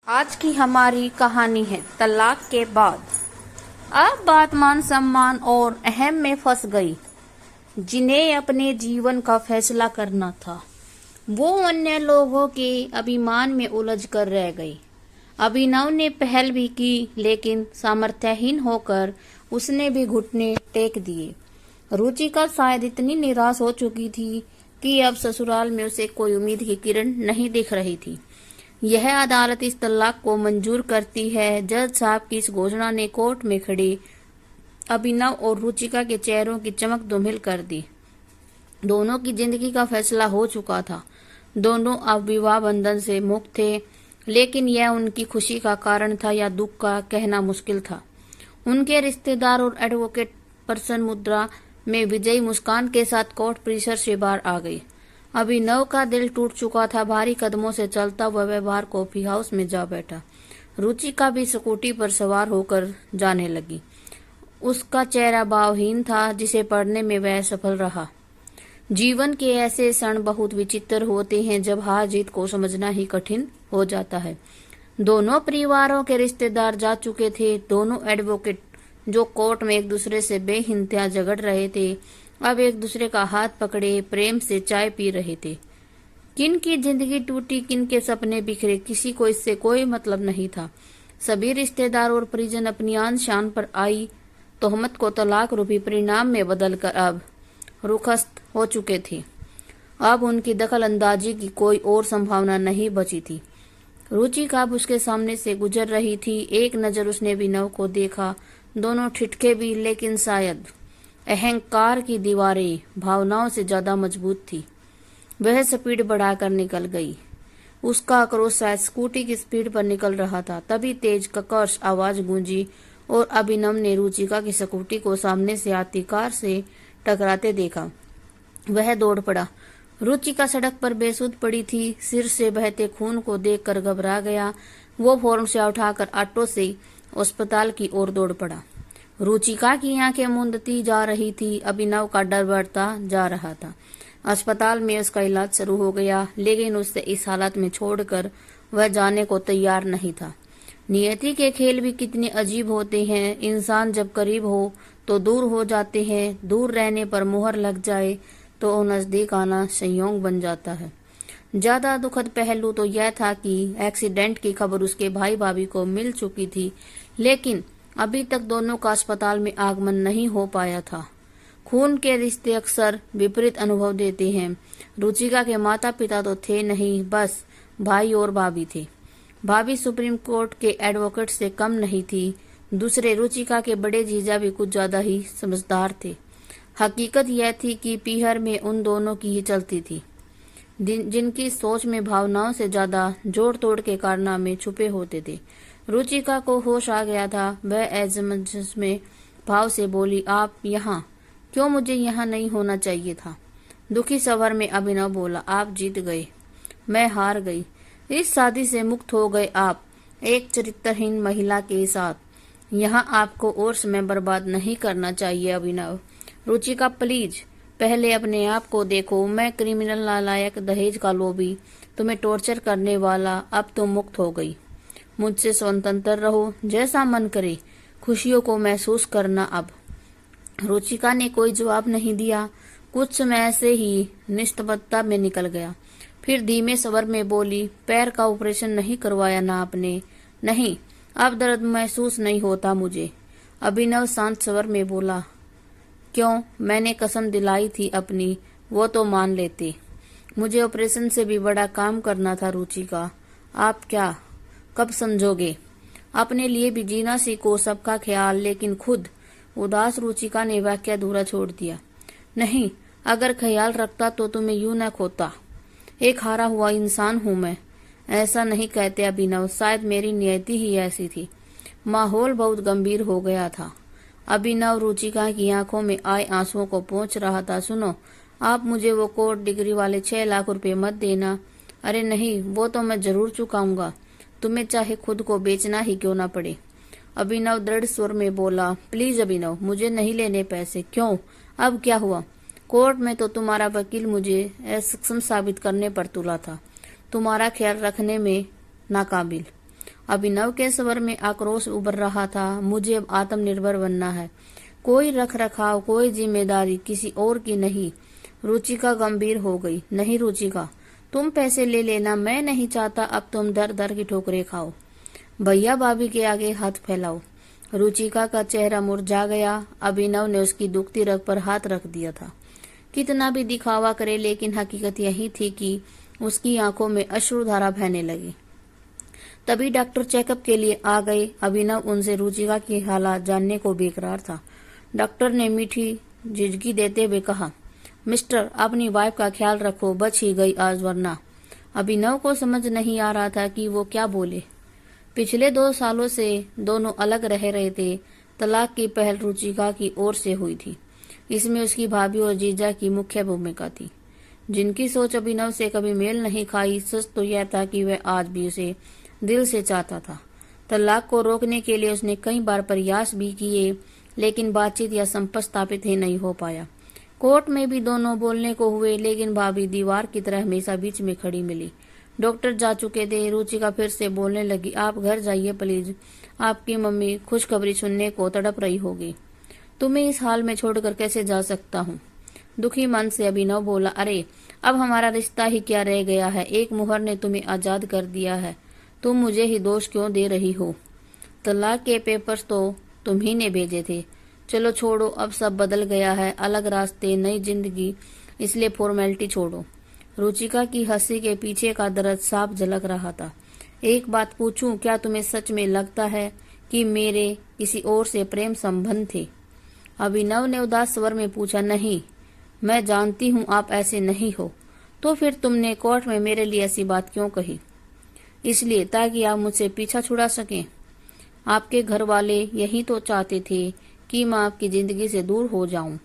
आज की हमारी कहानी है तलाक के बाद। अब बात मान सम्मान और अहम में फंस गई। जिन्हें अपने जीवन का फैसला करना था वो अन्य लोगों के अभिमान में उलझ कर रह गई। अभिनव ने पहल भी की लेकिन सामर्थ्यहीन होकर उसने भी घुटने टेक दिए। रुचिका शायद इतनी निराश हो चुकी थी कि अब ससुराल में उसे कोई उम्मीद की किरण नहीं दिख रही थी। यह अदालत इस तलाक को मंजूर करती है। जज साहब की इस घोषणा ने कोर्ट में खड़ी अभिनव और रुचिका के चेहरों की चमक धूमिल कर दी। दोनों की जिंदगी का फैसला हो चुका था। दोनों अब विवाह बंधन से मुक्त थे, लेकिन यह उनकी खुशी का कारण था या दुख का कहना मुश्किल था। उनके रिश्तेदार और एडवोकेट पर्सन मुद्रा में विजयी मुस्कान के साथ कोर्ट परिसर से बाहर आ गई। अभिनव का दिल टूट चुका था। भारी कदमों से चलता हुआ वह बाहर कॉफी हाउस में जा बैठा। रुचिका भी स्कूटी पर सवार होकर जाने लगी। उसका चेहरा भावहीन था जिसे पढ़ने में वह सफल रहा। जीवन के ऐसे क्षण बहुत विचित्र होते हैं जब हार जीत को समझना ही कठिन हो जाता है। दोनों परिवारों के रिश्तेदार जा चुके थे। दोनों एडवोकेट जो कोर्ट में एक दूसरे से बेहिंतिया झगड़ रहे थे, अब एक दूसरे का हाथ पकड़े प्रेम से चाय पी रहे थे। किन की जिंदगी टूटी, किन के सपने बिखरे, किसी को इससे कोई मतलब नहीं था। सभी रिश्तेदार और परिजन अपनी आन शान पर आई तोहमत को तलाक रूपी परिणाम में बदलकर अब रुखस्त हो चुके थे। अब उनकी दखल अंदाजी की कोई और संभावना नहीं बची थी। रुचिका अब उसके सामने से गुजर रही थी। एक नजर उसने अभिनव को देखा। दोनों ठिठके भी, लेकिन शायद अहंकार की दीवारें भावनाओं से ज्यादा मजबूत थी। वह स्पीड बढ़ाकर निकल गई। उसका आक्रोश शायद स्कूटी की स्पीड पर निकल रहा था। तभी तेज कर्कश आवाज गूंजी और अभिनव ने रुचिका की स्कूटी को सामने से आती कार से टकराते देखा। वह दौड़ पड़ा। रुचिका सड़क पर बेसुध पड़ी थी। सिर से बहते खून को देखकर घबरा गया। वो फौरन से उठाकर ऑटो से अस्पताल की ओर दौड़ पड़ा। रुचिका की आंखें मूंदती जा रही थी। अभिनव का डर बढ़ता जा रहा था। अस्पताल में उसका इलाज शुरू हो गया, लेकिन उसे इस हालत में छोड़कर वह जाने को तैयार नहीं था। नियति के खेल भी कितने अजीब होते हैं। इंसान जब करीब हो तो दूर हो जाते हैं, दूर रहने पर मुहर लग जाए तो नजदीक आना संयोग बन जाता है। ज्यादा दुखद पहलू तो यह था कि एक्सीडेंट की खबर उसके भाई भाभी को मिल चुकी थी, लेकिन अभी तक दोनों का अस्पताल में आगमन नहीं हो पाया था। खून के रिश्ते अक्सर विपरीत अनुभव देते हैं। रुचिका के माता पिता तो थे नहीं, बस भाई और भाभी थे। भाभी सुप्रीम कोर्ट के एडवोकेट से कम नहीं थी। दूसरे रुचिका के बड़े जीजा भी कुछ ज्यादा ही समझदार थे। हकीकत यह थी कि पीहर में उन दोनों की ही चलती थी, जिनकी सोच में भावनाओं से ज्यादा जोड़ तोड़ के कारनामे छुपे होते थे। रुचिका को होश आ गया था। वह एजमंस में भाव से बोली, आप यहाँ क्यों? मुझे यहाँ नहीं होना चाहिए था। दुखी स्वर में अभिनव बोला, आप जीत गए, मैं हार गई। इस शादी से मुक्त हो गए आप, एक चरित्रहीन महिला के साथ। यहाँ आपको और समय बर्बाद नहीं करना चाहिए अभिनव। रुचिका प्लीज पहले अपने आप को देखो। मैं क्रिमिनल, नालायक, दहेज का लोभी, तुम्हें टॉर्चर करने वाला। अब तुम मुक्त हो गई। मुझसे स्वतंत्र रहो, जैसा मन करे खुशियों को महसूस करना। अब रुचिका ने कोई जवाब नहीं दिया। कुछ समय ऐसे ही निस्तब्धता में निकल गया। फिर धीमे स्वर में बोली, पैर का ऑपरेशन नहीं करवाया ना आपने? नहीं, अब दर्द महसूस नहीं होता मुझे। अभिनव शांत स्वर में बोला, क्यों? मैंने कसम दिलाई थी अपनी, वो तो मान लेते। मुझे ऑपरेशन से भी बड़ा काम करना था रुचिका। आप क्या कब समझोगे? अपने लिए भी जीना सीखो, सबका ख्याल, लेकिन खुद। उदास रुचिका ने वाक्य अधूरा छोड़ दिया। नहीं, अगर ख्याल रखता तो तुम्हें यूं न खोता। एक हारा हुआ इंसान हूं मैं। ऐसा नहीं कहते अभिनव, शायद मेरी नियति ही ऐसी थी। माहौल बहुत गंभीर हो गया था। अभिनव रुचिका की आंखों में आए आंसुओं को पोंछ रहा था। सुनो, आप मुझे वो कोर्ट डिग्री वाले 6 लाख रुपए मत देना। अरे नहीं, वो तो मैं जरूर चुकाऊंगा, तुम्हें चाहे खुद को बेचना ही क्यों ना पड़े। अभिनव दृढ़ स्वर में बोला, प्लीज अभिनव, मुझे नहीं लेने पैसे। क्यों? अब क्या हुआ? कोर्ट में तो तुम्हारा वकील मुझे असक्षम साबित करने पर तुला था, तुम्हारा ख्याल रखने में नाकाबिल। अभिनव के स्वर में आक्रोश उभर रहा था। मुझे अब आत्मनिर्भर बनना है, कोई रख रखाव, कोई जिम्मेदारी किसी और की नहीं। रुचिका गंभीर हो गई। नहीं रुचिका, तुम पैसे ले लेना, मैं नहीं चाहता अब तुम दर दर की ठोकरें खाओ। भैया भाभी के आगे हाथ फैलाओ। रुचिका का चेहरा मुरझा गया। अभिनव ने उसकी दुखती रग पर हाथ रख दिया था। कितना भी दिखावा करे, लेकिन हकीकत यही थी कि उसकी आंखों में अश्रुधारा बहने लगी। तभी डॉक्टर चेकअप के लिए आ गए। अभिनव उनसे रुचिका की हालत जानने को बेकरार था। डॉक्टर ने मीठी झिझकी देते हुए कहा, मिस्टर, अपनी वाइफ का ख्याल रखो, बच ही गई आज वरना। अभिनव को समझ नहीं आ रहा था कि वो क्या बोले। पिछले 2 सालों से दोनों अलग रह रहे थे। तलाक की पहल रुचिका की ओर से हुई थी। इसमें उसकी भाभी और जीजा की मुख्य भूमिका थी, जिनकी सोच अभिनव से कभी मेल नहीं खाई। सच तो यह था कि वह आज भी उसे दिल से चाहता था। तलाक को रोकने के लिए उसने कई बार प्रयास भी किए, लेकिन बातचीत या संपर्क स्थापित ही नहीं हो पाया। कोर्ट में भी दोनों बोलने को हुए, लेकिन भाभी दीवार की तरह हमेशा बीच में खड़ी मिली। डॉक्टर जा चुके थे। रुचिका फिर से बोलने लगी, आप घर जाइए प्लीज, आपकी मम्मी खुशखबरी सुनने को तड़प रही होगी। तुम्हें इस हाल में छोड़कर कैसे जा सकता हूँ? दुखी मन से अभिनव बोला, अरे अब हमारा रिश्ता ही क्या रह गया है? एक मुहर ने तुम्हें आजाद कर दिया है, तुम मुझे ही दोष क्यों दे रही हो? तलाक के पेपर्स तो तुम ही ने भेजे थे। चलो छोड़ो, अब सब बदल गया है, अलग रास्ते, नई जिंदगी, इसलिए फॉर्मेलिटी छोड़ो। रुचिका की हंसी के पीछे का दर्द साफ झलक रहा था। एक बात पूछूं, क्या तुम्हें सच में लगता है कि मेरे किसी और से प्रेम संबंध थे? अभिनव ने उदास स्वर में पूछा, नहीं, मैं जानती हूँ आप ऐसे नहीं हो। तो फिर तुमने कोर्ट में मेरे लिए ऐसी बात क्यों कही? इसलिए ताकि आप मुझसे पीछा छुड़ा सकें। आपके घर वाले यही तो चाहते थे कि मैं आपकी जिंदगी से दूर हो जाऊं।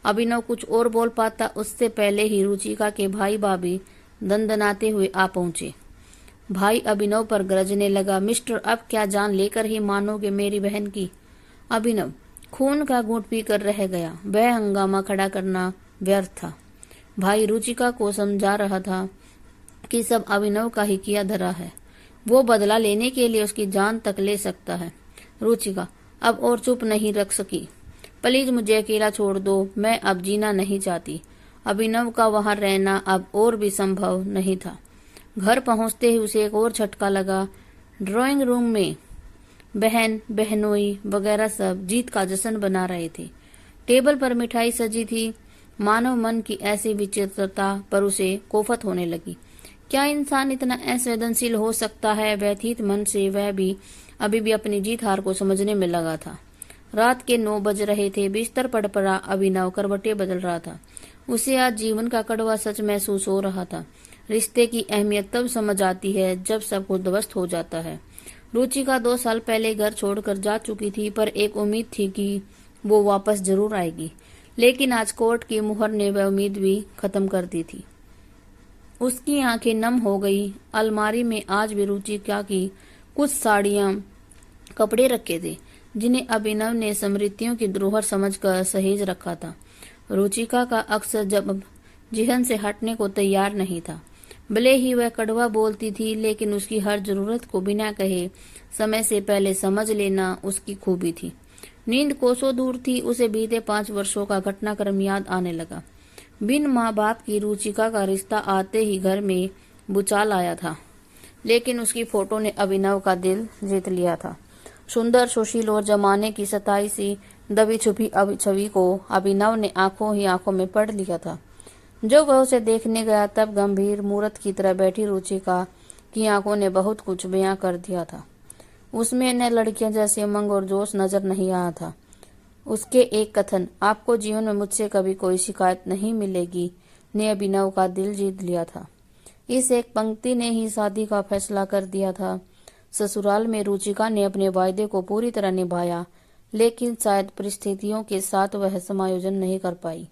अभिनव कुछ और बोल पाता, उससे पहले ही रुचिका के भाई भाभी दंदनाते हुए आ पहुंचे। भाई अभिनव पर गरजने लगा, मिस्टर, अब क्या जान लेकर ही मानोगे मेरी बहन की? अभिनव खून का घूंट पीकर रह गया। वह हंगामा खड़ा करना व्यर्थ था। भाई रुचिका को समझा रहा था कि सब अभिनव का ही किया धरा है। वो बदला लेने के लिए उसकी जान तक ले सकता है। रुचिका अब और चुप नहीं रख सकी। प्लीज मुझे अकेला छोड़ दो, मैं अब जीना नहीं चाहती। अभिनव का वहां रहना अब और भी संभव नहीं था। घर पहुंचते ही उसे एक और झटका लगा। ड्राइंग रूम में बहन, बहनोई वगैरह सब जीत का जश्न बना रहे थे। टेबल पर मिठाई सजी थी। मानव मन की ऐसी विचित्रता पर उसे कोफत होने लगी। क्या इंसान इतना असंवेदनशील हो सकता है? व्यथित मन से वह भी अभी भी अपनी जीत हार को समझने में लगा था। रात के 9 बज रहे थे। बिस्तर पड़ पड़ा अभिनव करवटें बदल रहा था। उसे आज जीवन का कड़वा सच महसूस हो रहा था। रिश्ते की अहमियत तब समझ आती है जब सब कुछ ध्वस्त हो जाता है। रुचिका 2 साल पहले घर छोड़कर जा चुकी थी, पर एक उम्मीद थी कि वो वापस जरूर आएगी। लेकिन आज कोर्ट की मुहर ने वह उम्मीद भी खत्म कर दी थी। उसकी आंखें नम हो गई। अलमारी में आज भी रुचिका की कुछ साड़ियां, कपड़े रखे थे, जिन्हें अभिनव ने स्मृतियों की धरोहर समझकर सहेज रखा था। रुचिका का अक्सर जब जिहन से हटने को तैयार नहीं था। भले ही वह कड़वा बोलती थी, लेकिन उसकी हर जरूरत को बिना कहे समय से पहले समझ लेना उसकी खूबी थी। नींद कोसों दूर थी। उसे बीते 5 वर्षों का घटनाक्रम याद आने लगा। बिन माँ बाप की रुचिका का रिश्ता आते ही घर में भूचाल आया था, लेकिन उसकी फोटो ने अभिनव का दिल जीत लिया था। सुंदर, सुशील और जमाने की सताई सी दबी छुपी छवि को अभिनव ने आंखों ही आंखों में पढ़ लिया था। जब वह उसे देखने गया, तब गंभीर मूर्त की तरह बैठी रुचिका की आंखों ने बहुत कुछ बयां कर दिया था। उसमें न लड़कियां जैसे उमंग और जोश नजर नहीं आया था। उसके एक कथन, आपको जीवन में मुझसे कभी कोई शिकायत नहीं मिलेगी, ने अभिनव का दिल जीत लिया था। इस एक पंक्ति ने ही शादी का फैसला कर दिया था। ससुराल में रुचिका ने अपने वायदे को पूरी तरह निभाया, लेकिन शायद परिस्थितियों के साथ वह समायोजन नहीं कर पाई।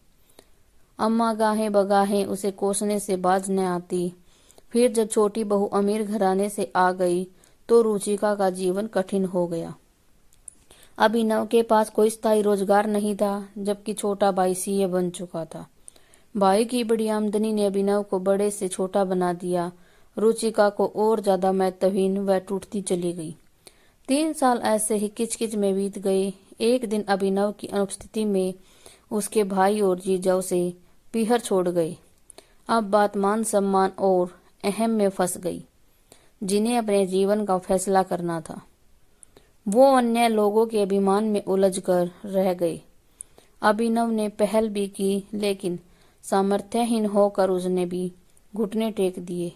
अम्मा गाहें बगाहें उसे कोसने से बाज न आती। फिर जब छोटी बहू अमीर घराने से आ गई, तो रुचिका का जीवन कठिन हो गया। अभिनव के पास कोई स्थायी रोजगार नहीं था, जबकि छोटा भाई सीए बन चुका था। भाई की बड़ी आमदनी ने अभिनव को बड़े से छोटा बना दिया। रुचिका को और ज्यादा महत्वहीन व टूटती चली गई। 3 साल ऐसे ही किचकिच में बीत गए। एक दिन अभिनव की अनुपस्थिति में उसके भाई और जीजा उसे पीहर छोड़ गए। अब बात मान सम्मान और अहम में फंस गई, जिन्हें अपने जीवन का फैसला करना था। वो अन्य लोगों के अभिमान में उलझ कर रह गए। अभिनव ने पहल भी की, लेकिन सामर्थ्यहीन होकर उसने भी घुटने टेक दिए।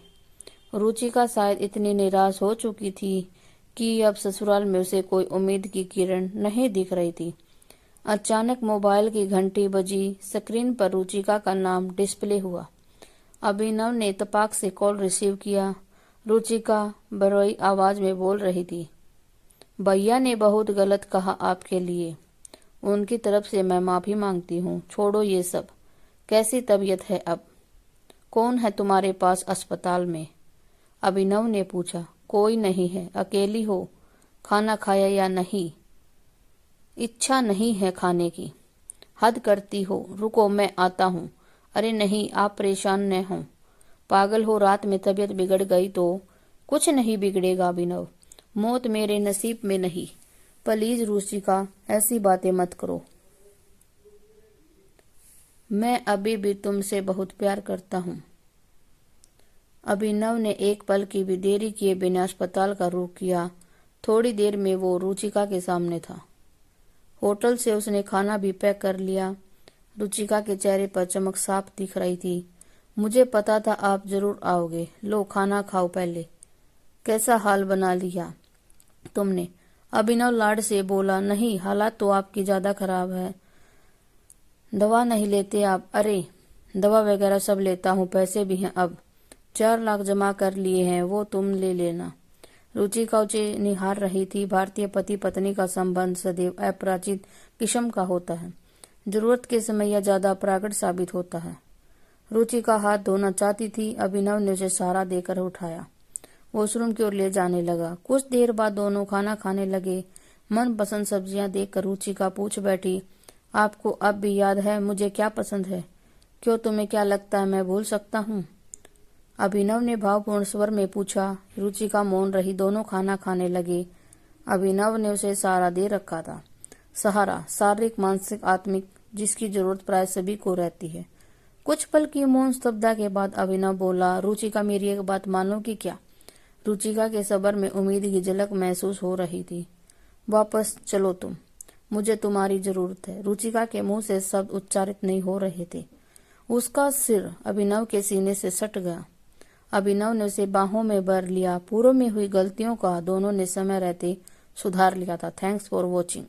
रुचिका शायद इतनी निराश हो चुकी थी कि अब ससुराल में उसे कोई उम्मीद की किरण नहीं दिख रही थी। अचानक मोबाइल की घंटी बजी। स्क्रीन पर रुचिका का नाम डिस्प्ले हुआ। अभिनव ने इत्तेफाक से कॉल रिसीव किया। रुचिका बरोई आवाज में बोल रही थी, भैया ने बहुत गलत कहा आपके लिए। उनकी तरफ से मैं माफी मांगती हूँ। छोड़ो ये सब। कैसी तबीयत है अब? कौन है तुम्हारे पास अस्पताल में? अभिनव ने पूछा। कोई नहीं है। अकेली हो? खाना खाया या नहीं? इच्छा नहीं है खाने की। हद करती हो। रुको मैं आता हूँ। अरे नहीं, आप परेशान न हो। पागल हो? रात में तबीयत बिगड़ गई तो? कुछ नहीं बिगड़ेगा अभिनव। मौत मेरे नसीब में नहीं। प्लीज रुचिका, ऐसी बातें मत करो। मैं अभी भी तुमसे बहुत प्यार करता हूँ। अभिनव ने एक पल की भी देरी किए बिना अस्पताल का रुख किया। थोड़ी देर में वो रुचिका के सामने था। होटल से उसने खाना भी पैक कर लिया। रुचिका के चेहरे पर चमक साफ दिख रही थी। मुझे पता था आप जरूर आओगे। लो खाना खाओ पहले। कैसा हाल बना लिया तुमने? अभिनव लाड से बोला। नहीं, हालात तो आपकी ज्यादा खराब है। दवा नहीं लेते आप? अरे दवा वगैरह सब लेता हूँ, पैसे भी हैं। अब 4 लाख जमा कर लिए हैं, वो तुम ले लेना। रुचिका उसे निहार रही थी। भारतीय पति पत्नी का संबंध सदैव अपरिचित किस्म का होता है। जरूरत के समय यह ज्यादा प्रकट साबित होता है। रुचिका हाथ धोना चाहती थी। अभिनव ने उसे सहारा देकर उठाया। वॉशरूम की ओर ले जाने लगा। कुछ देर बाद दोनों खाना खाने लगे। मनपसंद सब्जियां देखकर रुचिका पूछ बैठी, आपको अब भी याद है मुझे क्या पसंद है? क्यों, तुम्हें क्या लगता है मैं भूल सकता हूँ? अभिनव ने भावपूर्ण स्वर में पूछा। रुचिका मौन रही। दोनों खाना खाने लगे। अभिनव ने उसे सहारा दे रखा था। सहारा शारीरिक, मानसिक, आत्मिक, जिसकी जरूरत प्राय सभी को रहती है। कुछ पल की मौन स्तब्धता के बाद अभिनव बोला, रुचिका मेरी एक बात मानोगी क्या? रुचिका के सब्र में उम्मीद की झलक महसूस हो रही थी। वापस चलो तुम, मुझे तुम्हारी जरूरत है। रुचिका के मुंह से शब्द उच्चारित नहीं हो रहे थे। उसका सिर अभिनव के सीने से सट गया। अभिनव ने उसे बाहों में भर लिया। पूर्व में हुई गलतियों का दोनों ने समय रहते सुधार लिया था। Thanks for watching.